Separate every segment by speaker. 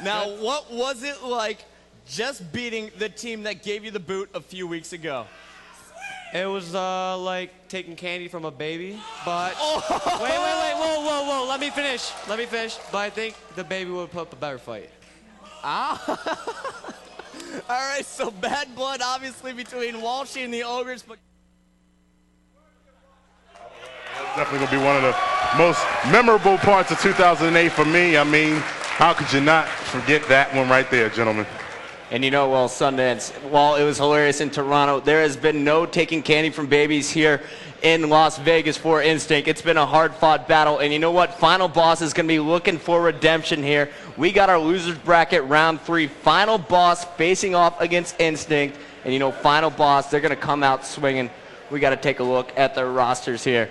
Speaker 1: Now, what was it like just beating the team that gave you the boot a few weeks ago?
Speaker 2: It was like taking candy from a baby, but wait, whoa, let me finish. But I think the baby would put up a better fight.
Speaker 1: Ah. All right, so bad blood obviously between Walshy and the Ogres, but
Speaker 3: that's definitely going to be one of the most memorable parts of 2008 for me. I mean, how could you not forget that one right there, gentlemen?
Speaker 4: And you know, well, Sundance, while it was hilarious in Toronto, there has been no taking candy from babies here in Las Vegas for Instinct. It's been a hard-fought battle, and you know what? Final Boss is going to be looking for redemption here. We got our losers bracket round 3. Final Boss facing off against Instinct, and you know, Final Boss, they're going to come out swinging. We got to take a look at their rosters here.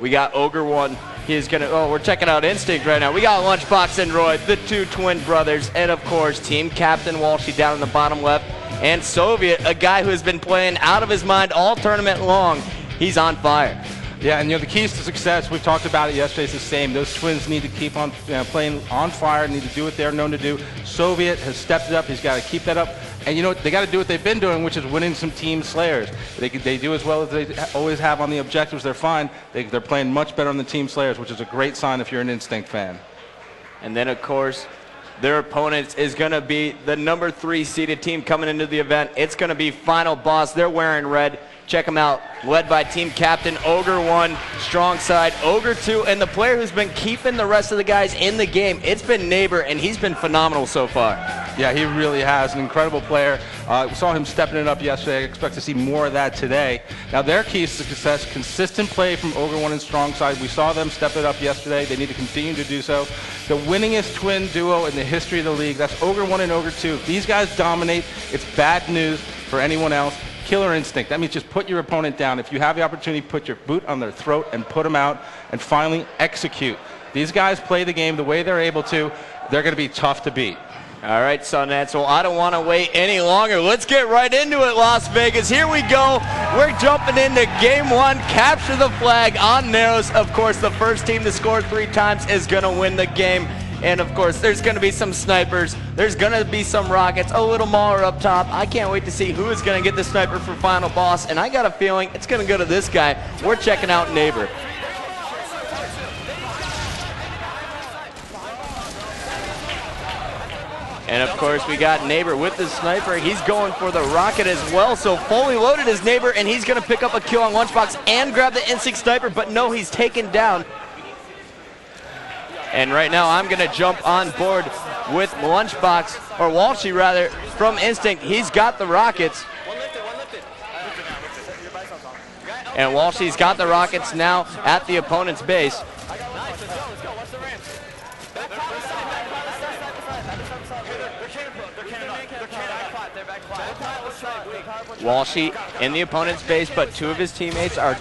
Speaker 4: We got Ogre 1. He's going to, we're checking out Instinct right now. We got Lunchbox and Roy, the two twin brothers, and of course, team captain Walshy down in the bottom left, and Soviet, a guy who has been playing out of his mind all tournament long. He's on fire.
Speaker 5: Yeah, and you know, the keys to success, we've talked about it yesterday, it's the same. Those twins need to keep on playing on fire, need to do what they're known to do. Soviet has stepped it up, he's got to keep that up. And you know, they got to do what they've been doing, which is winning some team slayers. They do as well as they always have on the objectives, they're fine. They're playing much better on the team slayers, which is a great sign if you're an Instinct fan.
Speaker 4: And then, of course, their opponent is going to be the number 3 seeded team coming into the event. It's going to be Final Boss. They're wearing red. Check them out. Led by team captain Ogre 1, StrongSide, Ogre 2, and the player who's been keeping the rest of the guys in the game, it's been Neighbor, and he's been phenomenal so far.
Speaker 5: Yeah, he really has. An incredible player. We saw him stepping it up yesterday. I expect to see more of that today. Now, their keys to success, consistent play from Ogre 1 and StrongSide. We saw them step it up yesterday. They need to continue to do so. The winningest twin duo in the history of the league, that's Ogre 1 and Ogre 2. If these guys dominate, it's bad news for anyone else. Killer instinct. That means just put your opponent down. If you have the opportunity, put your boot on their throat and put them out, and finally execute. These guys play the game the way they're able to. They're going to be tough to beat.
Speaker 4: All right, Sundance, well, I don't want to wait any longer. Let's get right into it, Las Vegas. Here we go. We're jumping into game 1. Capture the flag on Narrows. Of course, the first team to score 3 times is going to win the game. And of course, there's going to be some snipers. There's going to be some rockets. A little mauler up top. I can't wait to see who is going to get the sniper for Final Boss. And I got a feeling it's going to go to this guy. We're checking out Neighbor. And of course, we got Neighbor with the sniper. He's going for the rocket as well. So fully loaded is Neighbor, and he's going to pick up a kill on Lunchbox and grab the Instinct sniper. But no, he's taken down. And right now, I'm going to jump on board with Lunchbox, or Walshy rather, from Instinct. He's got the rockets. And Walshy's got the rockets now at the opponent's base. Walshy in the opponent's base, but 2 of his teammates are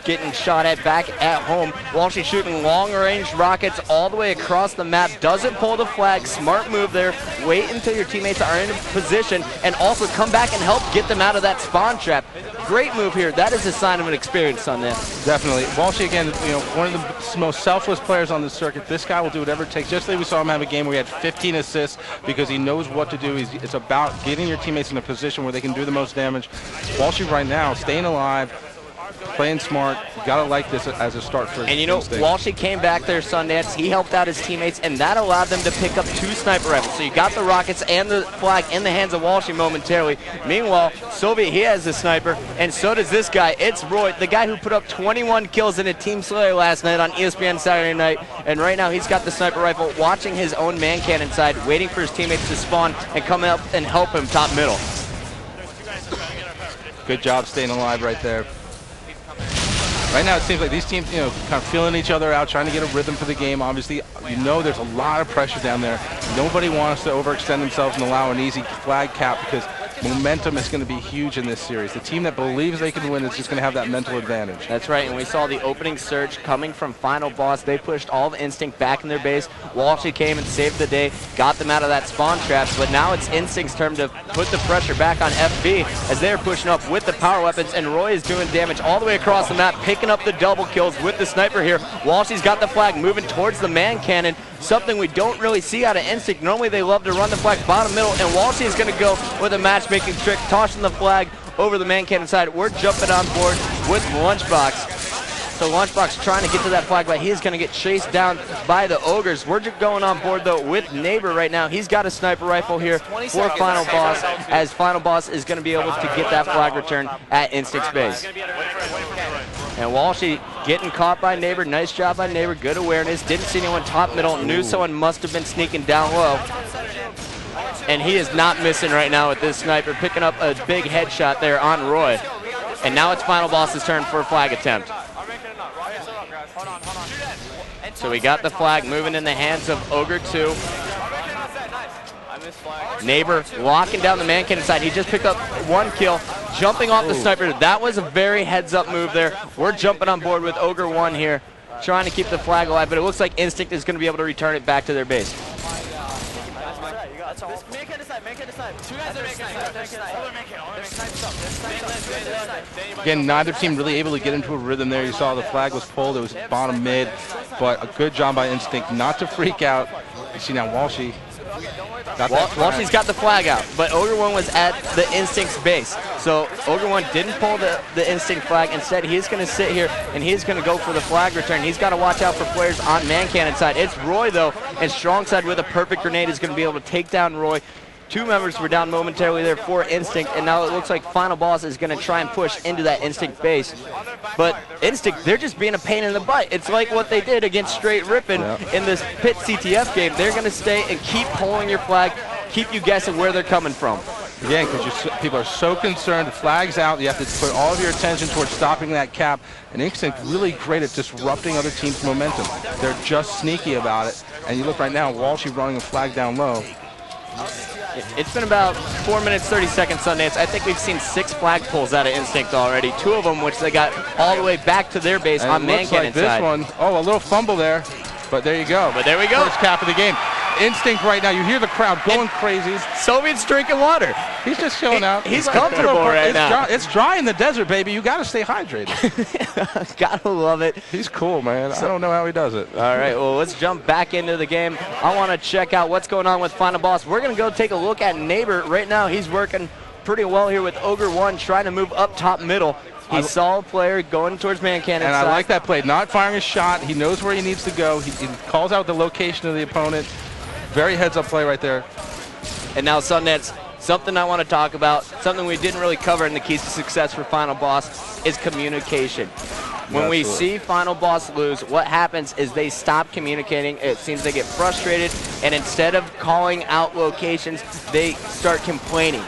Speaker 4: getting shot at back at home. Walshy shooting long-range rockets all the way across the map. Doesn't pull the flag. Smart move there. Wait until your teammates are in position and also come back and help get them out of that spawn trap. Great move here. That is a sign of an experience on this.
Speaker 5: Definitely. Walshy, again, you know, one of the most selfless players on the circuit. This guy will do whatever it takes. Yesterday we saw him have a game where he had 15 assists because he knows what to do. It's about getting your teammates in a position where they can do the most damage. Walshy right now, staying alive, playing smart. You gotta like this as a start for.
Speaker 4: And you know, Walshy came back there, Sundance. He helped out his teammates, and that allowed them to pick up 2 sniper rifles. So you got the rockets and the flag in the hands of Walshy momentarily. Meanwhile, Soviet, he has the sniper, and so does this guy. It's Roy, the guy who put up 21 kills in a team slayer last night on ESPN Saturday night. And right now, he's got the sniper rifle, watching his own man cannon side, waiting for his teammates to spawn and come up and help him top middle.
Speaker 5: Good job staying alive right there. Right now, it seems like these teams, you know, kind of feeling each other out, trying to get a rhythm for the game. Obviously, you know there's a lot of pressure down there. Nobody wants to overextend themselves and allow an easy flag cap because momentum is going to be huge in this series. The team that believes they can win is just going to have that mental advantage.
Speaker 4: That's right, and we saw the opening surge coming from Final Boss. They pushed all the Instinct back in their base. Walshy came and saved the day, got them out of that spawn trap, but now it's Instinct's turn to put the pressure back on FB as they're pushing up with the power weapons, and Roy is doing damage all the way across the map, picking up the double kills with the sniper here. Walshy's got the flag moving towards the man cannon. something we don't really see out of Instinct. Normally they love to run the flag bottom middle, and Walshy is going to go with a matchmaking trick, tossing the flag over the man cannon side. We're jumping on board with Lunchbox. So Lunchbox trying to get to that flag, but he's going to get chased down by the Ogres. We're just going on board, though, with Neighbor right now. He's got a sniper rifle here for Final Boss, as Final Boss is going to be able to get that flag return at Instinct's base. And Walshy getting caught by Neighbor. Nice job by Neighbor. Good awareness. Didn't see anyone top middle. Knew someone must have been sneaking down low. And he is not missing right now with this sniper, picking up a big headshot there on Roy. And now it's Final Boss's turn for a flag attempt. So we got the flag moving in the hands of Ogre 2. Neighbor locking down the man cannon side. He just picked up 1 kill, jumping off the sniper. That was a very heads-up move there. We're jumping on board with Ogre 1 here, trying to keep the flag alive, but it looks like Instinct is going to be able to return it back to their base.
Speaker 5: Again, neither team really able to get into a rhythm there. You saw the flag was pulled. It was bottom mid, but a good job by Instinct not to freak out. You see now Walshy.
Speaker 4: Walshy's got the flag out, but Ogre 1 was at the Instinct's base. So Ogre 1 didn't pull the Instinct flag. Instead, he's going to sit here, and he's going to go for the flag return. He's got to watch out for players on man cannon side. It's Roy, though, and StrongSide with a perfect grenade is going to be able to take down Roy. 2 members were down momentarily there for Instinct, and now it looks like Final Boss is going to try and push into that Instinct base. But Instinct, they're just being a pain in the butt. It's like what they did against Straight Rippin' in this Pit CTF game. They're going to stay and keep pulling your flag, keep you guessing where they're coming from.
Speaker 5: Again, because people are so concerned, the flag's out, you have to put all of your attention towards stopping that cap, and Instinct really great at disrupting other teams' momentum. They're just sneaky about it, and you look right now, Walshy running a flag down low.
Speaker 4: It's been about 4 minutes, 30 seconds, Sundance. I think we've seen 6 flag pulls out of Instinct already. 2 of them, which they got all the way back to their base on man cannon side.
Speaker 5: This one, oh, a little fumble there, but there you go.
Speaker 4: But there we go.
Speaker 5: First cap of the game. Instinct right now, you hear the crowd going crazy.
Speaker 4: Soviet's drinking water.
Speaker 5: He's just chilling out.
Speaker 4: He's comfortable right now.
Speaker 5: It's dry in the desert, baby. You got to stay hydrated.
Speaker 4: Gotta love it.
Speaker 5: He's cool, man. I don't know how he does it.
Speaker 4: All right, well, let's jump back into the game. I want to check out what's going on with Final Boss. We're going to go take a look at Neighbor. Right now, he's working pretty well here with Ogre 1, trying to move up top middle. He saw a player going towards man cannon
Speaker 5: and
Speaker 4: side.
Speaker 5: I like that play. Not firing a shot. He knows where he needs to go. He calls out the location of the opponent. Very heads-up play right there.
Speaker 4: And now, Sundance, something I want to talk about, something we didn't really cover in the keys to success for Final Boss is communication. When we see Final Boss lose, what happens is they stop communicating. It seems they get frustrated, and instead of calling out locations, they start complaining.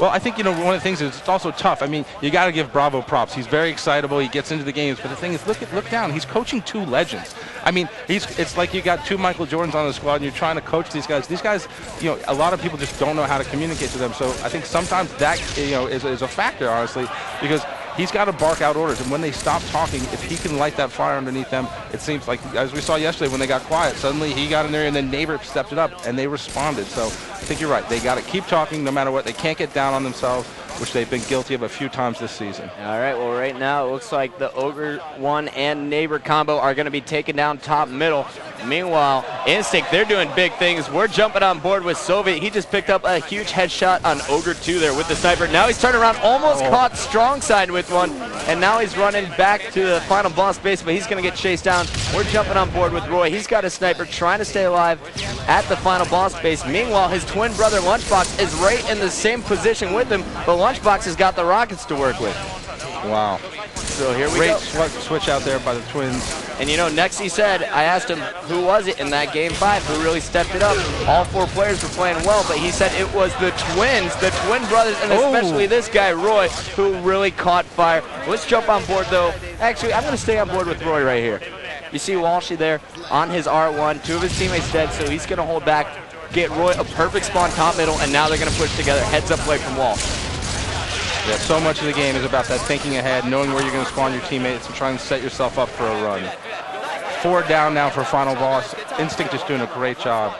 Speaker 5: Well, I think, one of the things is it's also tough. I mean, you got to give Bravo props. He's very excitable. He gets into the games. But the thing is, look down. He's coaching 2 legends. I mean, it's like you got 2 Michael Jordans on the squad, and you're trying to coach these guys. These guys, a lot of people just don't know how to communicate to them. So I think sometimes that, is a factor, honestly, because he's got to bark out orders. And when they stop talking, if he can light that fire underneath them, it seems like, as we saw yesterday when they got quiet, suddenly he got in there and then Neighbor stepped it up, and they responded. So I think you're right. They got to keep talking no matter what. They can't get down on themselves, which they've been guilty of a few times this season.
Speaker 4: All right, well, right now it looks like the Ogre 1 and Neighbor combo are going to be taken down top middle. Meanwhile, Instinct, they're doing big things. We're jumping on board with Soviet. He just picked up a huge headshot on Ogre 2 there with the sniper. Now he's turning around, almost caught StrongSide with one, and now he's running back to the Final Boss base, but he's going to get chased down. We're jumping on board with Roy. He's got a sniper trying to stay alive at the Final Boss base. Meanwhile, his twin brother Lunchbox is right in the same position with him, but Lunchbox has got the rockets to work with.
Speaker 5: Wow.
Speaker 4: So here we
Speaker 5: go.
Speaker 4: Great
Speaker 5: switch out there by the twins.
Speaker 4: And next he said, I asked him who was it in that game 5 who really stepped it up. All 4 players were playing well, but he said it was the twins, the twin brothers, and especially this guy, Roy, who really caught fire. Let's jump on board, though. Actually, I'm going to stay on board with Roy right here. You see Walshy there on his R1, 2 of his teammates dead, so he's going to hold back, get Roy a perfect spawn top middle, and now they're going to push together. Heads up play from Wall.
Speaker 5: Yeah, so much of the game is about that thinking ahead, knowing where you're going to spawn your teammates, and trying to set yourself up for a run. 4 down now for Final Boss. Instinct is doing a great job.